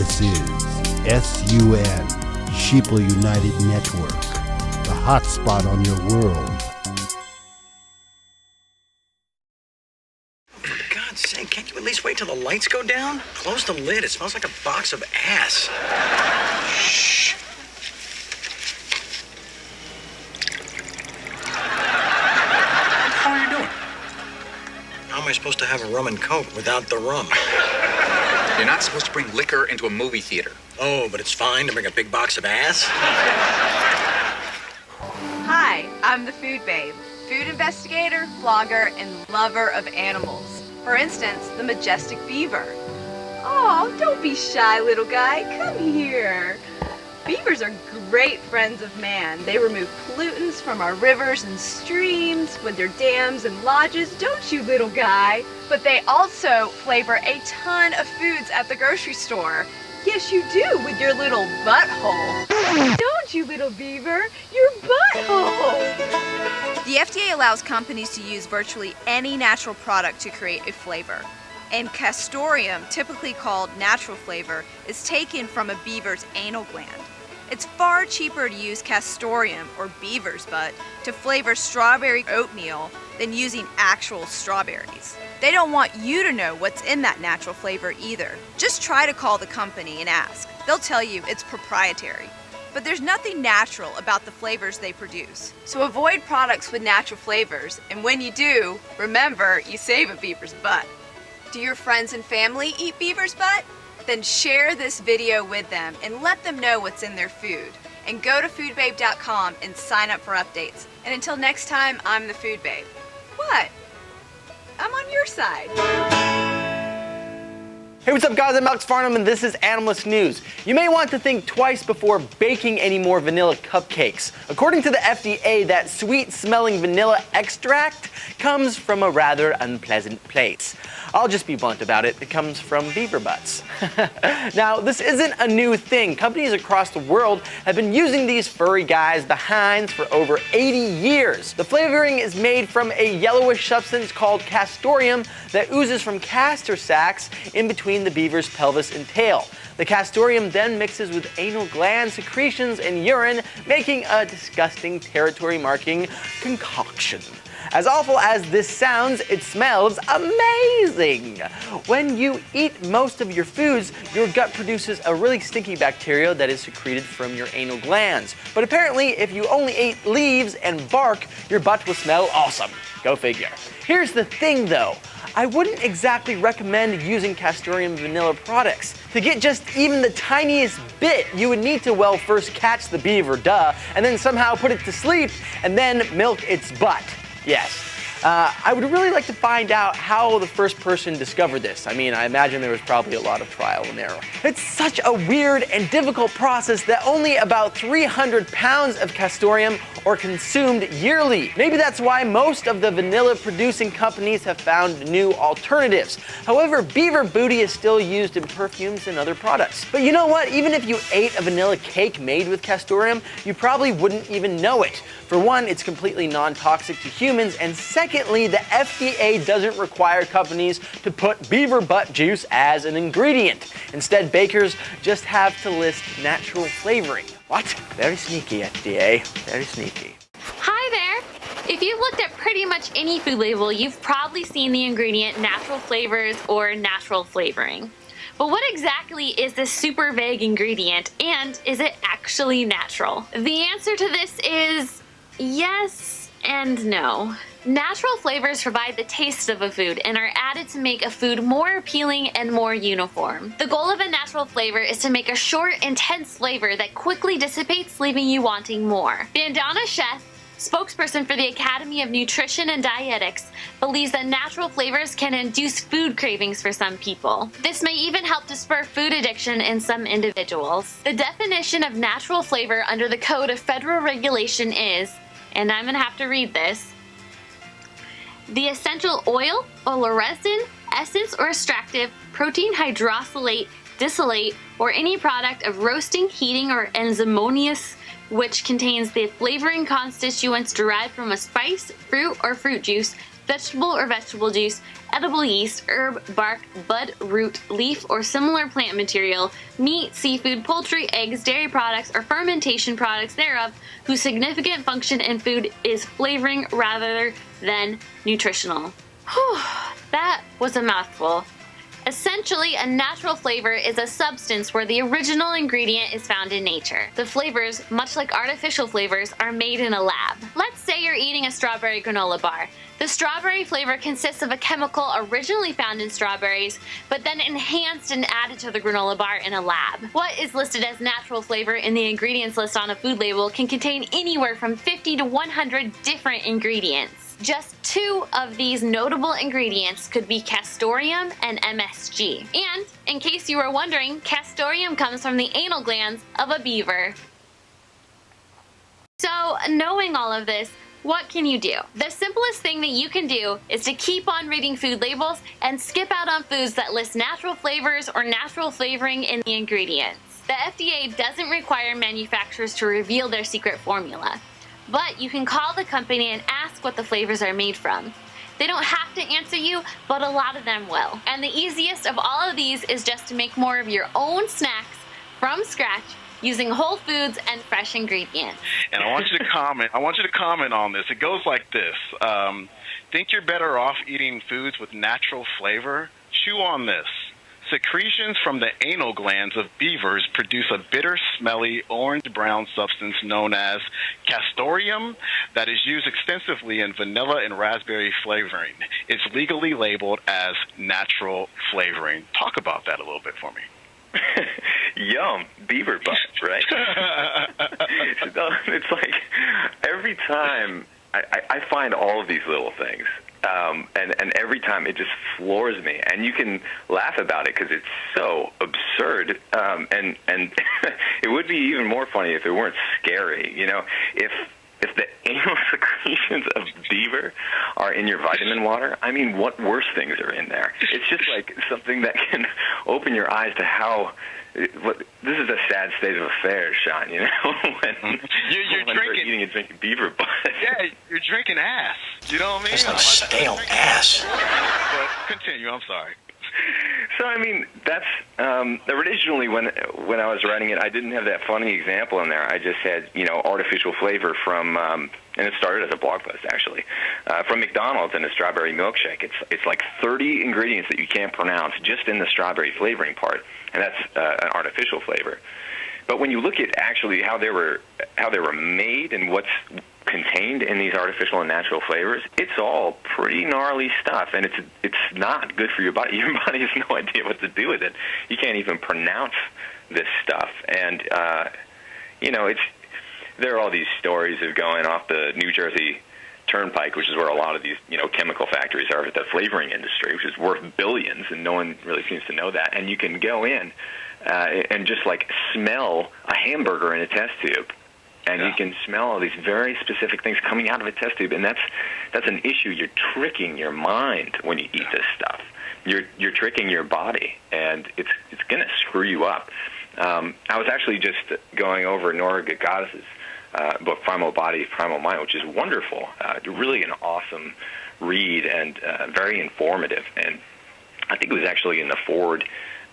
This is SUN, Sheeple United Network, the hotspot on your world. For God's sake, can't you at least wait till the lights go down? Close the lid. It smells like a box of ass. Shh. How are you doing? How am I supposed to have a rum and coke without the rum? You're not supposed to bring liquor into a movie theater. Oh, but it's fine to bring a big box of ass? Hi, I'm the Food Babe, food investigator, vlogger, and lover of animals. For instance, the majestic beaver. Oh, don't be shy, little guy. Come here. Beavers are great friends of man. They remove pollutants from our rivers and streams with their dams and lodges, don't you, little guy? But they also flavor a ton of foods at the grocery store. Yes, you do, with your little butthole. Don't you, little beaver? Your butthole! The FDA allows companies to use virtually any natural product to create a flavor. And CASTOREUM, typically called natural flavor, is taken from a beaver's anal gland. It's far cheaper to use CASTOREUM, or beaver's butt, to flavor strawberry oatmeal than using actual strawberries. They don't want you to know what's in that natural flavor either. Just try to call the company and ask. They'll tell you it's proprietary. But there's nothing natural about the flavors they produce. So avoid products with natural flavors, and when you do, remember you save a beaver's butt. Do your friends and family eat beaver's butt? Then share this video with them and let them know what's in their food. And go to foodbabe.com and sign up for updates. And until next time, I'm the Food Babe. What? I'm on your side. Hey, what's up guys, I'm Alex Farnham and this is Animalist News. You may want to think twice before baking any more vanilla cupcakes. According to the FDA, that sweet smelling vanilla extract comes from a rather unpleasant place. I'll just be blunt about it, it comes from beaver butts. Now, this isn't a new thing. Companies across the world have been using these furry guys' behinds for over 80 years. The flavoring is made from a yellowish substance called CASTOREUM that oozes from castor sacs in between the beaver's pelvis and tail. The CASTOREUM then mixes with anal gland secretions and urine, making a disgusting territory-marking concoction. As awful as this sounds, it smells amazing. When you eat most of your foods, your gut produces a really stinky bacteria that is secreted from your anal glands. But apparently, if you only ate leaves and bark, your butt will smell awesome. Go figure. Here's the thing though. I wouldn't exactly recommend using CASTOREUM vanilla products. To get just even the tiniest bit, you would need to, well, first catch the beaver, duh, and then somehow put it to sleep, and then milk its butt. Yes. I would really like to find out how the first person discovered this. I mean, I imagine there was probably a lot of trial and error. It's such a weird and difficult process that only about 300 pounds of CASTOREUM are consumed yearly. Maybe that's why most of the vanilla producing companies have found new alternatives. However, beaver booty is still used in perfumes and other products. But you know what? Even if you ate a vanilla cake made with CASTOREUM, you probably wouldn't even know it. For one, it's completely non-toxic to humans, and secondly, the FDA doesn't require companies to put beaver butt juice as an ingredient. Instead, bakers just have to list natural flavoring. What? Very sneaky, FDA. Very sneaky. Hi there! If you've looked at pretty much any food label, you've probably seen the ingredient natural flavors or natural flavoring. But what exactly is this super vague ingredient, and is it actually natural? The answer to this is yes and no. Natural flavors provide the taste of a food and are added to make a food more appealing and more uniform. The goal of a natural flavor is to make a short, intense flavor that quickly dissipates, leaving you wanting more. Vandana Sheth, spokesperson for the Academy of Nutrition and Dietetics, believes that natural flavors can induce food cravings for some people. This may even help to spur food addiction in some individuals. The definition of natural flavor under the Code of Federal Regulation is, and I'm gonna have to read this, the essential oil, resin, essence or extractive, protein hydrolysate, distillate, or any product of roasting, heating, or enzymoneous which contains the flavoring constituents derived from a spice, fruit, or fruit juice vegetable or vegetable juice, edible yeast, herb, bark, bud, root, leaf, or similar plant material, meat, seafood, poultry, eggs, dairy products, or fermentation products thereof, whose significant function in food is flavoring rather than nutritional. Whew, that was a mouthful. Essentially, a natural flavor is a substance where the original ingredient is found in nature. The flavors, much like artificial flavors, are made in a lab. Let's say you're eating a strawberry granola bar. The strawberry flavor consists of a chemical originally found in strawberries, but then enhanced and added to the granola bar in a lab. What is listed as natural flavor in the ingredients list on a food label can contain anywhere from 50 to 100 different ingredients. Just 2 of these notable ingredients could be castoreum and MSG. And, in case you were wondering, castoreum comes from the anal glands of a beaver. So, knowing all of this, what can you do? The simplest thing that you can do is to keep on reading food labels and skip out on foods that list natural flavors or natural flavoring in the ingredients. The FDA doesn't require manufacturers to reveal their secret formula. But you can call the company and ask what the flavors are made from. They don't have to answer you, but a lot of them will. And the easiest of all of these is just to make more of your own snacks from scratch using whole foods and fresh ingredients. And I want you to comment. I want you to comment on this. It goes like this. Think you're better off eating foods with natural flavor? Chew on this. Secretions from the anal glands of beavers produce a bitter, smelly, orange-brown substance known as castoreum that is used extensively in vanilla and raspberry flavoring. It's legally labeled as natural flavoring. Talk about that a little bit for me. Yum, beaver butt, right? It's like every time I find all of these little things. And every time it just floors me, and you can laugh about it because it's so absurd. And it would be even more funny if it weren't scary. You know, if the anal secretions of beaver are in your vitamin water, I mean, what worse things are in there? It's just like something that can open your eyes to how. This is a sad state of affairs, Sean. You know, when you're drinking, eating and drinking beaver butt. Yeah, you're drinking ass. You know what I mean? It's not stale ass. But continue. I'm sorry. So I mean, that's originally when I was writing it, I didn't have that funny example in there. I just had artificial flavor from, and it started as a blog post actually, from McDonald's in a strawberry milkshake. It's like 30 ingredients that you can't pronounce just in the strawberry flavoring part, and that's an artificial flavor. But when you look at actually how they were made and what's contained in these artificial and natural flavors, it's all pretty gnarly stuff, and it's not good for your body. Your body has no idea what to do with it. You can't even pronounce this stuff, and there are all these stories of going off the New Jersey Turnpike, which is where a lot of these chemical factories are, the flavoring industry, which is worth billions, and no one really seems to know that. And you can go in and just like smell a hamburger in a test tube. And you can smell all these very specific things coming out of a test tube, and that's an issue. You're tricking your mind when you eat this stuff. You're tricking your body, and it's going to screw you up. I was actually just going over Nora Gagauz's book, Primal Body, Primal Mind, which is wonderful. Really an awesome read and very informative. And I think it was actually in the foreword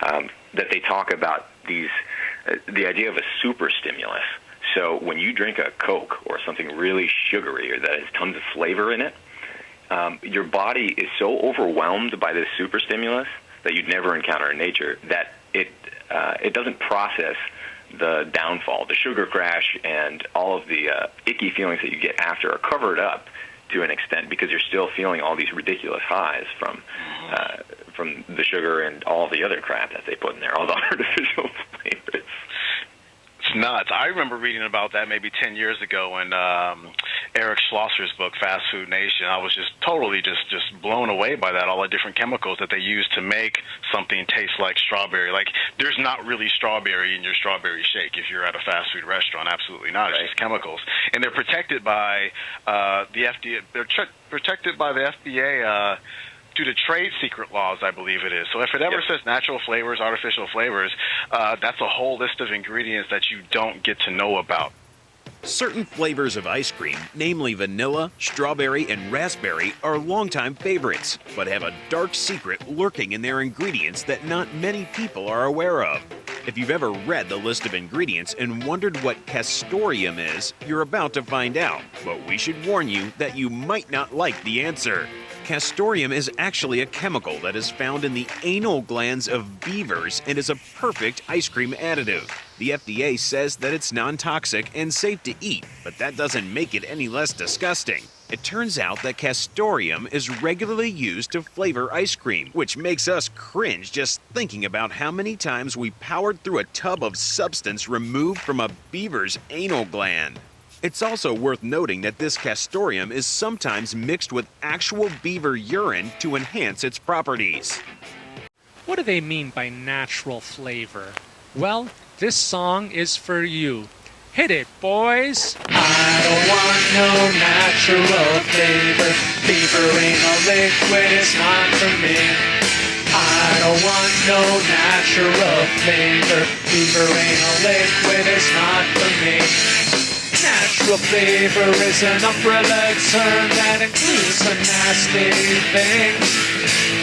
that they talk about the idea of a super stimulus. So when you drink a Coke or something really sugary or that has tons of flavor in it, your body is so overwhelmed by this super stimulus that you'd never encounter in nature that it doesn't process the downfall. The sugar crash and all of the icky feelings that you get after are covered up to an extent because you're still feeling all these ridiculous highs from the sugar and all the other crap that they put in there, all the artificial flavors. It's nuts. I remember reading about that maybe 10 years ago in Eric Schlosser's book, Fast Food Nation. I was just totally just blown away by that, all the different chemicals that they use to make something taste like strawberry. Like, there's not really strawberry in your strawberry shake if you're at a fast food restaurant. Absolutely not. It's just chemicals. And they're protected by the FDA. They're protected by the FDA due to trade secret laws, I believe it is. So if it ever says natural flavors, artificial flavors, that's a whole list of ingredients that you don't get to know about. Certain flavors of ice cream, namely vanilla, strawberry, and raspberry, are longtime favorites, but have a dark secret lurking in their ingredients that not many people are aware of. If you've ever read the list of ingredients and wondered what castoreum is, you're about to find out, but we should warn you that you might not like the answer. Castoreum is actually a chemical that is found in the anal glands of beavers and is a perfect ice cream additive. The FDA says that it's non-toxic and safe to eat, but that doesn't make it any less disgusting. It turns out that castoreum is regularly used to flavor ice cream, which makes us cringe just thinking about how many times we powered through a tub of substance removed from a beaver's anal gland. It's also worth noting that this castoreum is sometimes mixed with actual beaver urine to enhance its properties. What do they mean by natural flavor? Well, this song is for you. Hit it, boys! I don't want no natural flavor. Beaver ain't a liquid, it's not for me. I don't want no natural flavor. Beaver ain't a liquid, it's not for me. Natural flavor is an umbrella term that includes some nasty things,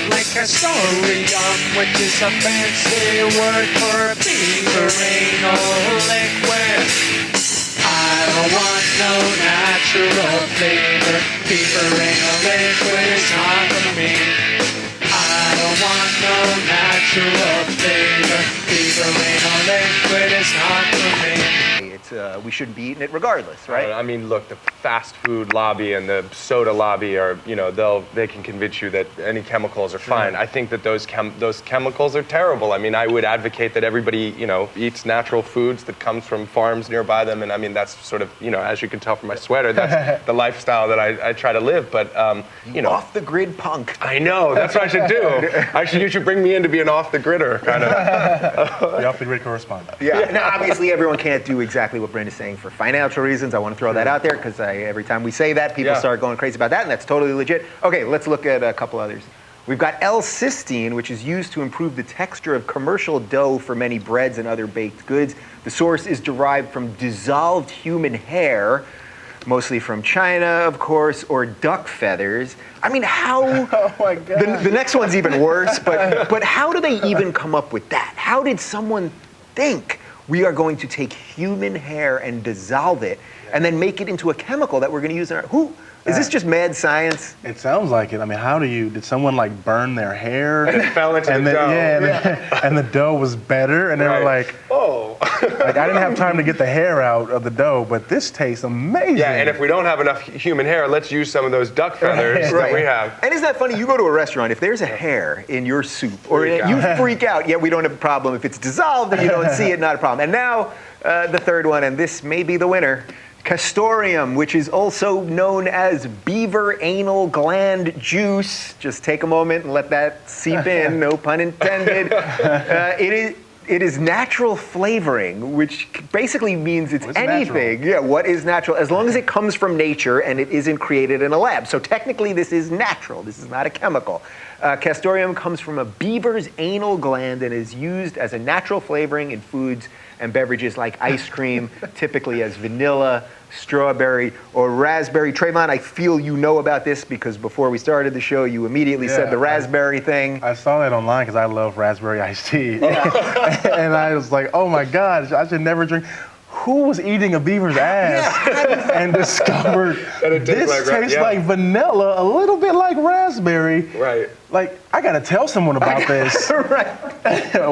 like castoreum, which is a fancy word for beaver anal liquid. I don't want no natural flavor. Beaver anal liquid is not for me. I don't want no natural flavor. Beaver anal liquid is not for me. We shouldn't be eating it regardless, right? I mean, look, the fast food lobby and the soda lobby are, they can convince you that any chemicals are fine. I think that those chemicals are terrible. I mean, I would advocate that everybody, eats natural foods that comes from farms nearby them. And I mean, that's sort of, as you can tell from my sweater, that's the lifestyle that I try to live. But, Off the grid punk. I know, that's what I should do. You should bring me in to be an off the gridder kind of. The off the grid correspondent. Yeah. Now, obviously, everyone can't do exactly what Brenda's saying for financial reasons. I want to throw that out there because every time we say that, people start going crazy about that, and that's totally legit. Okay, let's look at a couple others. We've got L-cysteine, which is used to improve the texture of commercial dough for many breads and other baked goods. The source is derived from dissolved human hair, mostly from China, of course, or duck feathers. I mean, how? Oh my God. The next one's even worse, but how do they even come up with that? How did someone think we are going to take human hair and dissolve it and then make it into a chemical that we're going to use in our... Is this just mad science? It sounds like it. I mean, did someone like burn their hair? And it fell into the dough. And the dough was better, and they were like, oh. Like, I didn't have time to get the hair out of the dough, but this tastes amazing. Yeah, and if we don't have enough human hair, let's use some of those duck feathers that we have. And isn't that funny? You go to a restaurant, if there's a hair in your soup, or you freak out, we don't have a problem. If it's dissolved and you don't see it, not a problem. And now, the third one, and this may be the winner. Castoreum, which is also known as beaver anal gland juice. Just take a moment and let that seep in, no pun intended. It is natural flavoring, which basically means it's anything. Natural? Yeah, what is natural? As long as it comes from nature and it isn't created in a lab. So technically this is natural. This is not a chemical. Castoreum comes from a beaver's anal gland and is used as a natural flavoring in foods and beverages like ice cream, typically as vanilla, strawberry, or raspberry. Trayvon, I feel you know about this because before we started the show, you immediately said the raspberry thing. I saw that online because I love raspberry iced tea. And I was like, oh my God, I should never drink. Who was eating a beaver's ass and discovered this tastes like vanilla, a little bit like raspberry? Right. Like, I gotta tell someone about this. Right.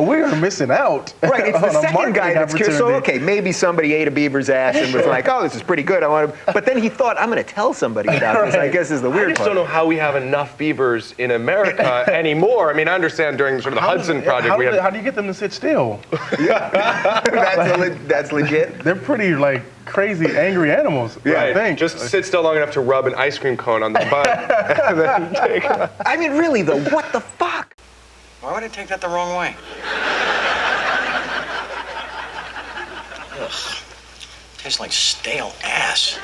We are missing out. Right, it's the second guy that's curious. So, okay, maybe somebody ate a beaver's ass and was like, oh, this is pretty good. I want to. But then he thought, I'm gonna tell somebody about this. I guess is the weird part. I just don't know how we have enough beavers in America anymore. I mean, I understand during sort of the Hudson Project how do you get them to sit still? That's legit. They're pretty, like, crazy, angry animals, I think. Just sit still long enough to rub an ice cream cone on the butt and then take it. I mean, really, though, what the fuck? Why would I take that the wrong way? Ugh. Tastes like stale ass.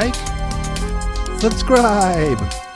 like, subscribe.